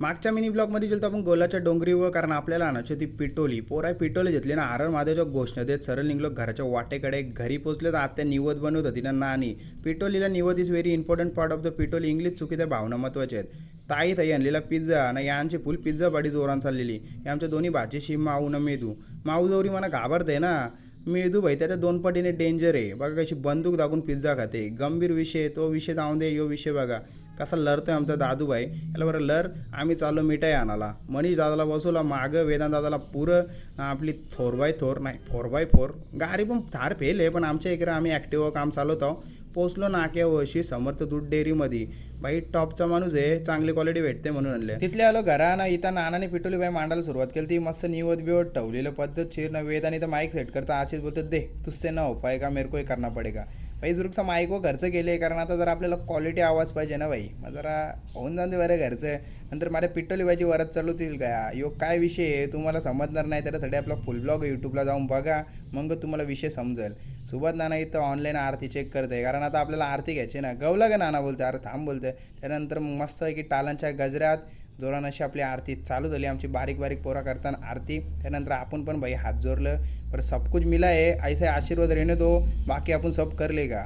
मागच्या मिनी ब्लॉगमध्ये गेलो आपण गोलाच्या डोंगरीवर, कारण आपल्याला आणायची होती पिटोली. पोराय पिटोली घेतली ना, आरण महादेवच्या घोषणा देत सरळ निघलो घराच्या वाटेकडे. घरी पोचलो तर आत्या निवद बनवत होती ना नानी. पिटोलीला निवद is very important part of the pitoli. English चुकी त्या भावना महत्त्वाच्या आहेत. ताई आणलेला पिझ्झा ना, यांची फुल पिझ्झा पाडी जोरान चाललेली. या आमच्या दोन्ही भाचीशी माऊ ना मेदू. माऊ जवरी मला घाबरते ना, मेदू भाई त्याच्या दोन पटीने डेंजर आहे. बघा कशी बंदूक दाखवून पिझ्झा खाते. गंभीर विषय, तो विषय जाऊन दे, यो विषय बघा कसा लढतोय आमचा दादूभाई. याला बरं लर. आम्ही चाललो मिठाई आणायला. मनीष दादाला बसवला मागं, वेदांत दादाला पुरं. आपली 4x4 नाही 4x4 गाडी पण थार फेल आहे, पण आमच्या इकडे आम्ही ॲक्टिव्ह काम चालवत आहोत. पोचलो नाक्यावशी समर्थ दूध डेअरीमध्ये. बाई टॉपचा माणूस आहे, चांगली क्वालिटी भेटते म्हणून आणले. तिथले आलो घराना. इथं नानाने पिटोली बाई मांडायला सुरुवात केली. ती मस्त निवद बिवड ठेवलेलं पद्धतशीर ना. वेदाने तर माईक सेट करता आरशीच बोलतात, दे तुझसे ना हो पाएगा, मेरे को करना पडेगा. भाई जुरुकचा माईक व घरचं केले, कारण आता जरा आपल्याला क्वालिटी आवाज पाहिजे ना भाई. मग जरा होऊन जाऊन दे बरं घरचं. नंतर माझ्या पिटोली बाईची वरात चालवतील का, यो काय विषय आहे तुम्हाला समजणार नाही. त्यासाठी आपला फुल ब्लॉग यूट्यूबला जाऊन बघा, मग तुम्हाला विषय समजेल. सुबत नाना इथं ऑनलाईन आरती चेक करते, कारण आता आपल्याला आरती घ्यायची ना. गवला का नाना बोलते, अरे थांब बोलते. त्यानंतर मस्त आहे की टालांच्या गजऱ्यात जोरान अशी आपली आरती चालू झाली. आमची बारीक बारीक पोरा करताना आरती. त्यानंतर आपण पण भाई हात जोडलं. पर सब कुछ मिला है, ऐसे आशीर्वाद रहने दो, बाकी आपण सब कर लेगा.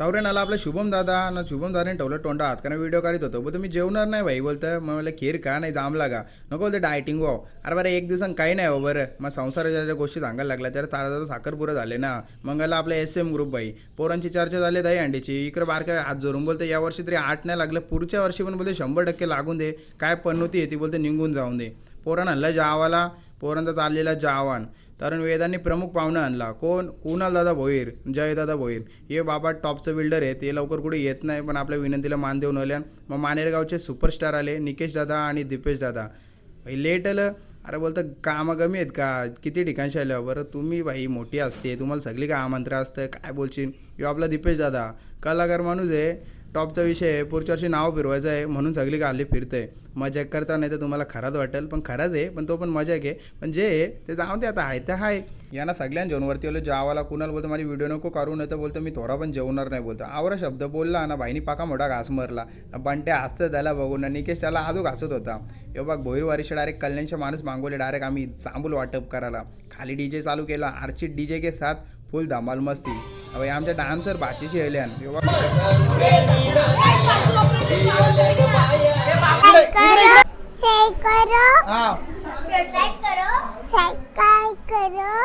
तवरे नाला आपला शुभम दादा ना, शुभम दादाने ठेवलं तोंडा हात, कारण व्हिडिओ करीत होतो. बोलतो मी जेवणार नाही भाई. बोलतं मग मला खीर का नाही, जाम लागा नको. बोलते डायटिंग हो. अरे बरं एक दिवसांनी काही नाही हो. बरं मग संसाराच्या ज्या गोष्टी सांगायला लागल्या त्याला ताजा साखरपुरं झाले ना. मंगाला आपल्या SM ग्रुप बाई पोरांची चर्चा झाली दही अंडीची. इकडे बारक्या हात जोरून बोलते यावर्षी तरी 8 नाही लागलं, पुढच्या वर्षी पण बोलते 100% लागून दे. काय पन्नोती येते बोलते, निघून जाऊन दे. पोरांना आणलं जावाला, पोरांचा चाललेला जावान. कारण वेदांनी प्रमुख पाहुणा आणला. कोण, कुणाल दादा भोईर, जय दादा भोईर. हे बाबा टॉपचं बिल्डर आहे, ते लवकर कुठे येत नाही, पण आपल्या विनंतीला मान देऊन आल्या. मग मानेरगावचे सुपरस्टार आले, निकेश दादा आणि दीपेश दादा. भाई लेट आलं. अरे बोलतं कामं कमी आहेत का, किती ठिकाणशी आलं. बरं तुम्ही भाई मोठी असते, तुम्हाला सगळी काय आमंत्रण असतं, काय बोलशील. यो आपला दीपेश दादा कलाकार माणूस आहे, टॉपचा विषय आहे, पुढच्या वर्षी नाव फिरवायचं आहे म्हणून सगळी गाली फिरते. मजाक करता नाही तर तुम्हाला खराच वाटेल, पण खरंच आहे, पण तो पण मजाक आहे. पण जे आहे ते जाऊन दे, आता आहे ते आहे. यांना सगळ्यांना जेवणवरती आलं. जावाला कुणाला बोलतो माझी व्हिडिओ नको करू, नाही तर बोलतो मी थोडा पण जेवणार नाही. बोलतो आवरा शब्द बोलला ना, भाईनी पाका मोठा घास मारला. बंट्या हसतं त्याला बघून. निकेश त्याला आजू घासत होता. हे बघ भोईरवारीचे डायरेक्ट कल्याणचे माणूस मागवले. डायरेक्ट आम्ही चांबूल वाटप करायला. खाली DJ चालू केला. आरची DJ के साथ फुल धमाल मस्ती. अबे आमच्या डान्सर भाचीशी आल्यान. शेअर करो, सबस्क्राइब करो.